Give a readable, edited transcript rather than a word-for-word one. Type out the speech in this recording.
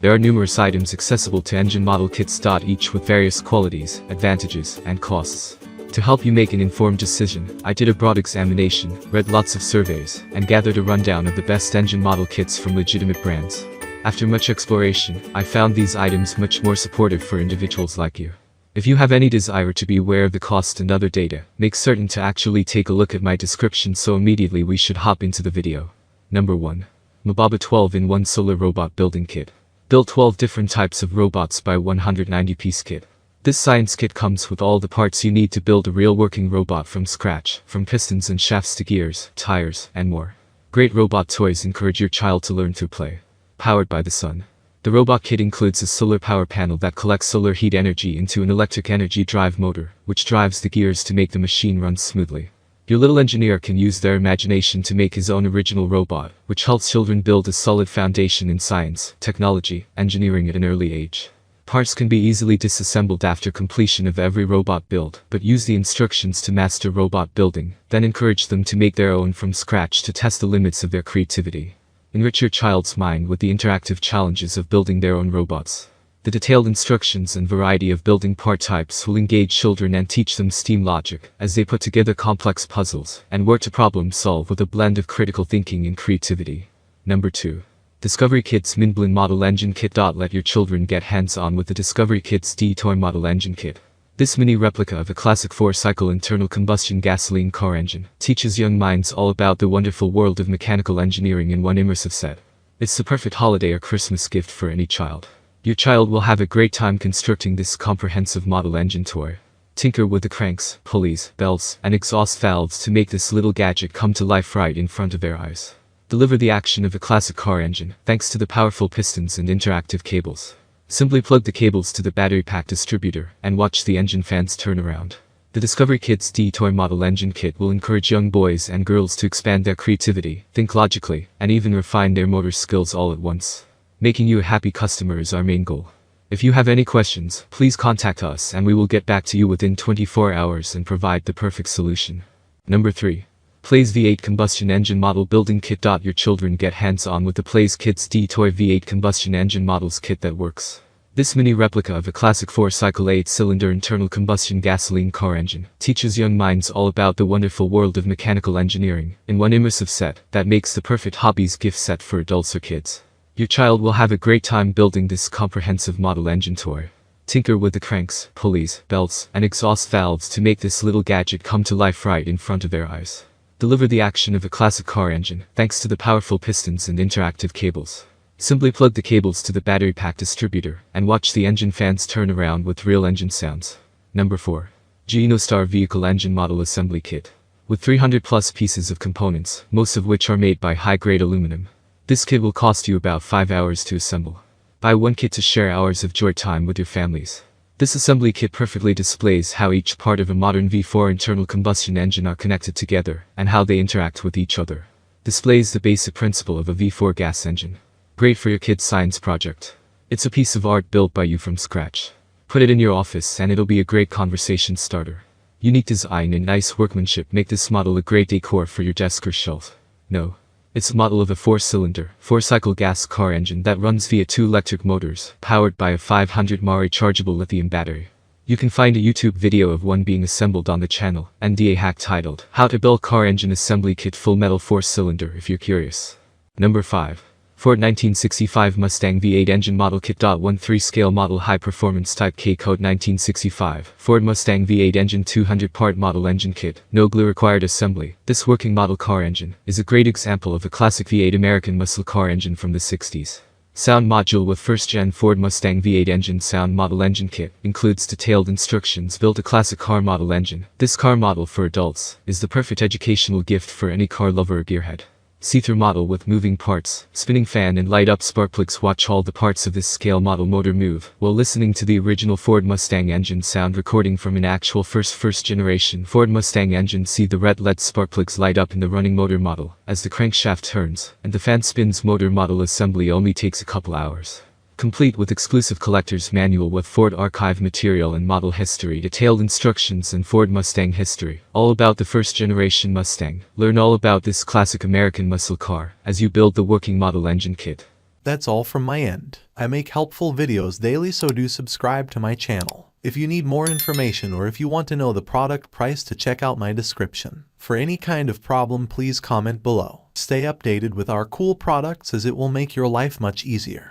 There are numerous items accessible to engine model kits, each with various qualities, advantages, and costs. To help you make an informed decision, I did a broad examination, read lots of surveys, and gathered a rundown of the best engine model kits from legitimate brands. After much exploration, I found these items much more supportive for individuals like you. If you have any desire to be aware of the cost and other data, make certain to actually take a look at my description, so immediately we should hop into the video. Number 1. Mababa 12-in-1 Solar Robot Building Kit. Build 12 different types of robots by 190-piece kit. This science kit comes with all the parts you need to build a real working robot from scratch, from pistons and shafts to gears, tires, and more. Great robot toys encourage your child to learn through play. Powered by the sun. The robot kit includes a solar power panel that collects solar heat energy into an electric energy drive motor, which drives the gears to make the machine run smoothly. Your little engineer can use their imagination to make his own original robot, which helps children build a solid foundation in science, technology, engineering at an early age. Parts can be easily disassembled after completion of every robot build, but use the instructions to master robot building, then encourage them to make their own from scratch to test the limits of their creativity. Enrich your child's mind with the interactive challenges of building their own robots. The detailed instructions and variety of building part types will engage children and teach them STEAM logic, as they put together complex puzzles, and work to problem solve with a blend of critical thinking and creativity. Number 2. Discovery Kids Minblin Model Engine Kit. Let your children get hands-on with the Discovery Kids D-Toy Model Engine Kit. This mini replica of a classic 4-cycle internal combustion gasoline car engine teaches young minds all about the wonderful world of mechanical engineering in one immersive set. It's the perfect holiday or Christmas gift for any child. Your child will have a great time constructing this comprehensive model engine toy. Tinker with the cranks, pulleys, belts, and exhaust valves to make this little gadget come to life right in front of their eyes. Deliver the action of a classic car engine, thanks to the powerful pistons and interactive cables. Simply plug the cables to the battery pack distributor, and watch the engine fans turn around. The Discovery Kids D-Toy Model Engine Kit will encourage young boys and girls to expand their creativity, think logically, and even refine their motor skills all at once. Making you a happy customer is our main goal. If you have any questions, please contact us and we will get back to you within 24 hours and provide the perfect solution. Number 3. Plays V8 Combustion Engine Model Building Kit. Your children get hands-on with the Plays Kids D-Toy V8 Combustion Engine Models Kit that works. This mini replica of a classic 4-cycle 8-cylinder internal combustion gasoline car engine teaches young minds all about the wonderful world of mechanical engineering in one immersive set that makes the perfect hobbies gift set for adults or kids. Your child will have a great time building this comprehensive model engine toy. Tinker with the cranks, pulleys, belts, and exhaust valves to make this little gadget come to life right in front of their eyes. Deliver the action of a classic car engine, thanks to the powerful pistons and interactive cables. Simply plug the cables to the battery pack distributor, and watch the engine fans turn around with real engine sounds. Number 4. 𝐂𝐡𝐞𝐤 Vehicle Engine Model Assembly Kit. With 300 plus pieces of components, most of which are made by high-grade aluminum. This kit will cost you about 5 hours to assemble. Buy one kit to share hours of joy time with your families. This assembly kit perfectly displays how each part of a modern V4 internal combustion engine are connected together, and how they interact with each other. Displays the basic principle of a V4 gas engine. Great for your kid's science project. It's a piece of art built by you from scratch. Put it in your office and it'll be a great conversation starter. Unique design and nice workmanship make this model a great decor for your desk or shelf. No. It's a model of a 4-cylinder, 4-cycle gas car engine that runs via 2 electric motors, powered by a 500 mAh rechargeable lithium battery. You can find a YouTube video of one being assembled on the channel, and a hack titled, How to Build Car Engine Assembly Kit Full Metal 4-Cylinder if you're curious. Number 5. Ford 1965 Mustang V8 Engine Model Kit. 1/3 Scale Model High Performance Type 𝐂𝐡𝐞𝐜 1965 Ford Mustang V8 Engine 200-part Model Engine Kit, no glue required assembly. This working model car engine is a great example of a classic V8 American muscle car engine from the 60s. Sound module with first-gen Ford Mustang V8 engine sound model engine kit includes detailed instructions built a classic car model engine. This car model for adults is the perfect educational gift for any car lover or gearhead. See-through model with moving parts, spinning fan and light-up spark plugs. Watch all the parts of this scale model motor move while listening to the original Ford Mustang engine sound recording from an actual first-generation Ford Mustang engine. See the red LED spark plugs light up in the running motor model as the crankshaft turns, and the fan spins. Motor model assembly only takes a couple hours. Complete with exclusive collector's manual with Ford archive material and model history, detailed instructions and Ford Mustang history, all about the first-generation Mustang. Learn all about this classic American muscle car as you build the working model engine kit. That's all from my end. I make helpful videos daily, so do subscribe to my channel. If you need more information or if you want to know the product price, to check out my description. For any kind of problem, please comment below. Stay updated with our cool products, as it will make your life much easier.